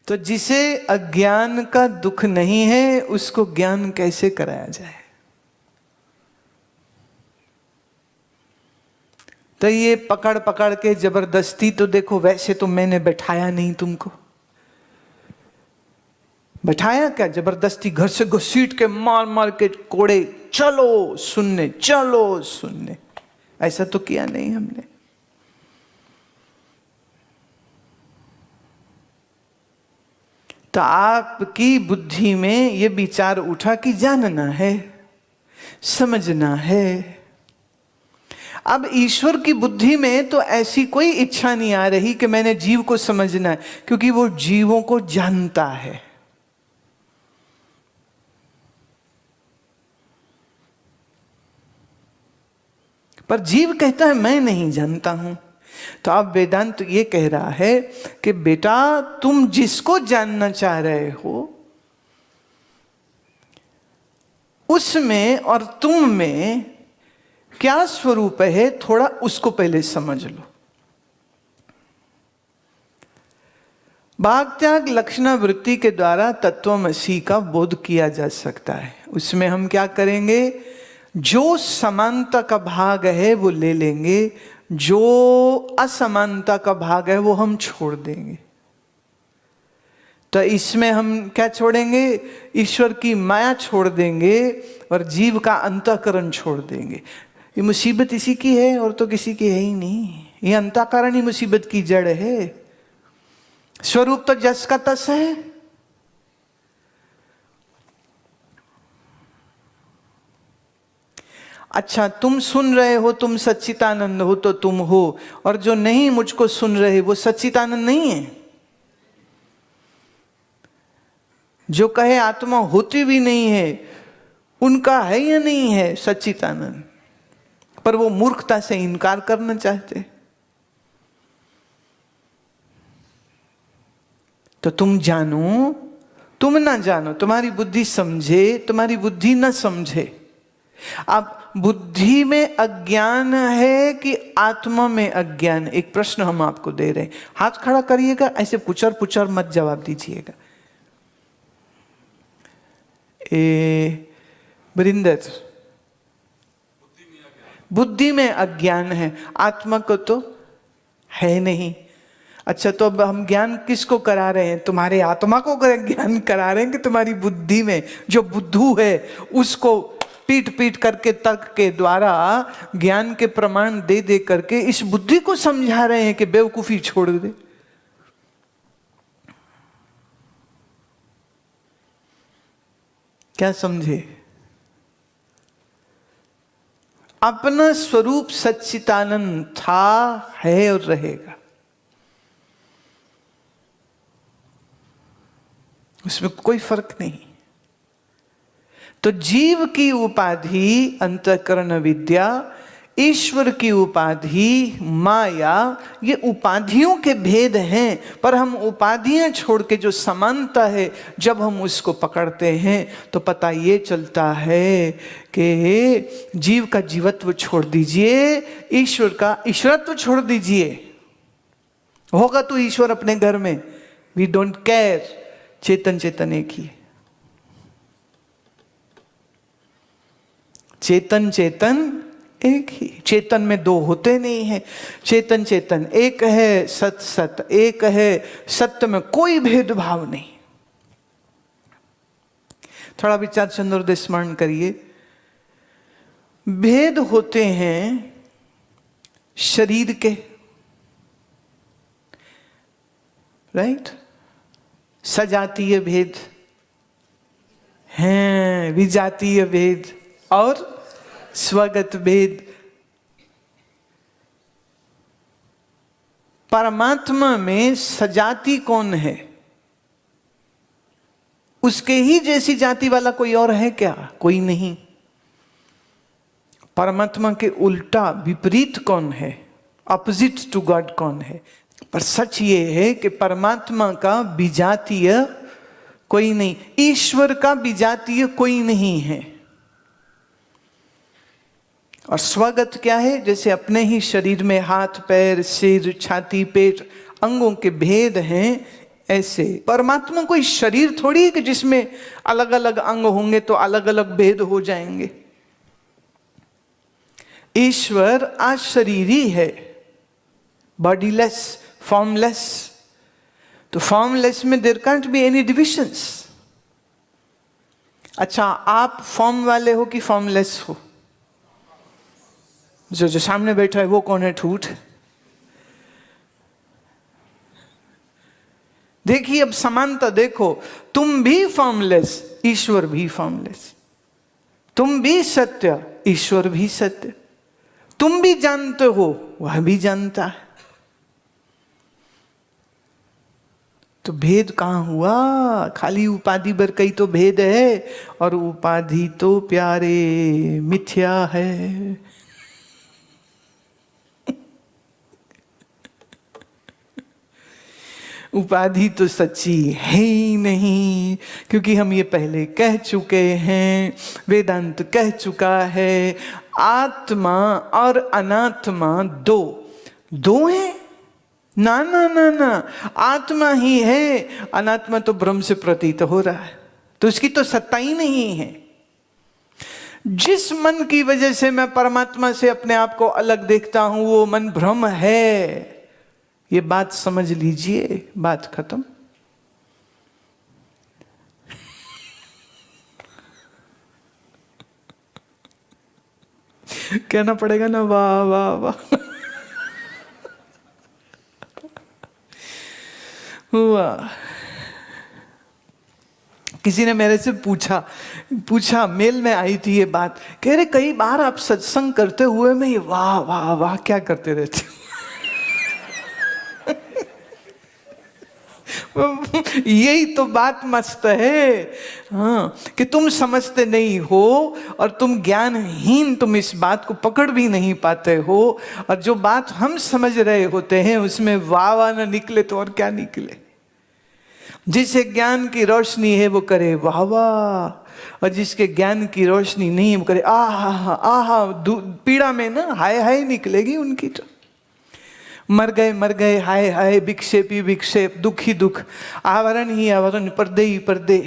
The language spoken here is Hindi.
तो जिसे अज्ञान का दुख नहीं है उसको ज्ञान कैसे कराया जाए? तो ये पकड़ पकड़ के जबरदस्ती, तो देखो वैसे तो मैंने बैठाया नहीं तुमको, बैठाया क्या जबरदस्ती, घर से घसीट के मार मार के कोड़े, चलो सुनने चलो सुनने, ऐसा तो किया नहीं हमने। तो आपकी बुद्धि में ये विचार उठा कि जानना है, समझना है। अब ईश्वर की बुद्धि में तो ऐसी कोई इच्छा नहीं आ रही कि मैंने जीव को समझना है, क्योंकि वो जीवों को जानता है। पर जीव कहता है मैं नहीं जानता हूं। तो अब वेदांत ये कह रहा है कि बेटा तुम जिसको जानना चाह रहे हो उसमें और तुम में क्या स्वरूप है, थोड़ा उसको पहले समझ लो। भाग त्याग लक्षणा वृत्ति के द्वारा तत्वमसि का बोध किया जा सकता है। उसमें हम क्या करेंगे, जो समानता का भाग है वो ले लेंगे, जो असमानता का भाग है वो हम छोड़ देंगे। तो इसमें हम क्या छोड़ेंगे, ईश्वर की माया छोड़ देंगे और जीव का अंतःकरण छोड़ देंगे। ये मुसीबत इसी की है और तो किसी की है ही नहीं। ये अंतःकरण ही मुसीबत की जड़ है। स्वरूप तो जस का तस है। अच्छा तुम सुन रहे हो, तुम सच्चिदानंद हो तो तुम हो, और जो नहीं मुझको सुन रहे वो सच्चिदानंद नहीं है। जो कहे आत्मा होती भी नहीं है उनका है या नहीं है सच्चिदानंद, पर वो मूर्खता से इनकार करना चाहते। तो तुम जानो, तुम ना जानो, तुम्हारी बुद्धि समझे, तुम्हारी बुद्धि ना समझे। अब बुद्धि में अज्ञान है कि आत्मा में अज्ञान? एक प्रश्न हम आपको दे रहे हैं, हाथ खड़ा करिएगा, ऐसे पुचर पुचर मत जवाब दीजिएगा। वरिंदर, बुद्धि में अज्ञान है, आत्मा को तो है नहीं। अच्छा तो अब हम ज्ञान किसको करा रहे हैं? तुम्हारे आत्मा को ज्ञान करा रहे हैं कि तुम्हारी बुद्धि में जो बुद्धू है उसको पीट पीट करके तर्क के द्वारा ज्ञान के प्रमाण दे दे करके इस बुद्धि को समझा रहे हैं कि बेवकूफी छोड़ दे? क्या समझे? अपना स्वरूप सच्चिदानंद था, है और रहेगा, उसमें कोई फर्क नहीं। तो जीव की उपाधि अंतःकरण विद्या, ईश्वर की उपाधि माया, ये उपाधियों के भेद हैं। पर हम उपाधियां छोड़ के जो समानता है जब हम उसको पकड़ते हैं तो पता ये चलता है कि जीव का जीवत्व छोड़ दीजिए, ईश्वर का ईश्वरत्व छोड़ दीजिए। होगा तो ईश्वर अपने घर में, वी डोंट केयर, चेतन चेतन एक ही, चेतन चेतन एक ही। चेतन में दो होते नहीं है, चेतन चेतन एक है, सत सत एक है, सत्य में कोई भेदभाव नहीं। थोड़ा विचार चंद्रोदय स्मरण करिए। भेद होते हैं शरीर के, राइट? सजातीय भेद हैं, विजातीय भेद और स्वगत भेद। परमात्मा में सजाति कौन है? उसके ही जैसी जाति वाला कोई और है क्या? कोई नहीं। परमात्मा के उल्टा विपरीत कौन है? ऑपोजिट टू गॉड कौन है? पर सच ये है कि परमात्मा का विजातीय कोई नहीं, ईश्वर का विजातीय कोई नहीं है। और स्वगत क्या है? जैसे अपने ही शरीर में हाथ पैर सिर छाती पेट अंगों के भेद हैं, ऐसे परमात्मा कोई शरीर थोड़ी है कि जिसमें अलग अलग अंग होंगे तो अलग अलग भेद हो जाएंगे। ईश्वर अशरीरी है, बॉडीलेस, फॉर्मलेस। तो फॉर्मलेस में there can't be any divisions. अच्छा, आप फॉर्म वाले हो कि फॉर्मलेस हो? जो सामने बैठा है वो कौन है? ठूठ। देखिए, अब समानता देखो, तुम भी फॉर्मलेस, ईश्वर भी फॉर्मलेस। तुम भी सत्य, ईश्वर भी सत्य। तुम भी जानते हो, वह भी जानता है। तो भेद कहां हुआ? खाली उपाधि भर कई तो भेद है, और उपाधि तो प्यारे मिथ्या है। उपाधि तो सच्ची है ही नहीं, क्योंकि हम ये पहले कह चुके हैं, वेदांत कह चुका है, आत्मा और अनात्मा दो दो है। ना ना ना ना, आत्मा ही है, अनात्मा तो ब्रह्म से प्रतीत हो रहा है, तो इसकी तो सत्ता ही नहीं है। जिस मन की वजह से मैं परमात्मा से अपने आप को अलग देखता हूं, वो मन भ्रम है। ये बात समझ लीजिए, बात खत्म। कहना पड़ेगा ना, वाह वाह वाह वाह। किसी ने मेरे से पूछा मेल में आई थी ये बात, कह रहे कई बार आप सत्संग करते हुए में ये वाह वाह वाह क्या करते रहते हो? यही तो बात मस्त है, हाँ, कि तुम समझते नहीं हो और तुम ज्ञानहीन, तुम इस बात को पकड़ भी नहीं पाते हो। और जो बात हम समझ रहे होते हैं उसमें वाह वाह न निकले तो और क्या निकले। जिसे ज्ञान की रोशनी है वो करे वाह वाह, और जिसके ज्ञान की रोशनी नहीं है वो करे आहा आहा। पीड़ा में ना हाय हाय निकलेगी उनकी। तो मर गए हाय हाय, विक्षेप ही विक्षेप, दुख ही दुख, आवरण ही आवरण, पर्दे ही पर्दे।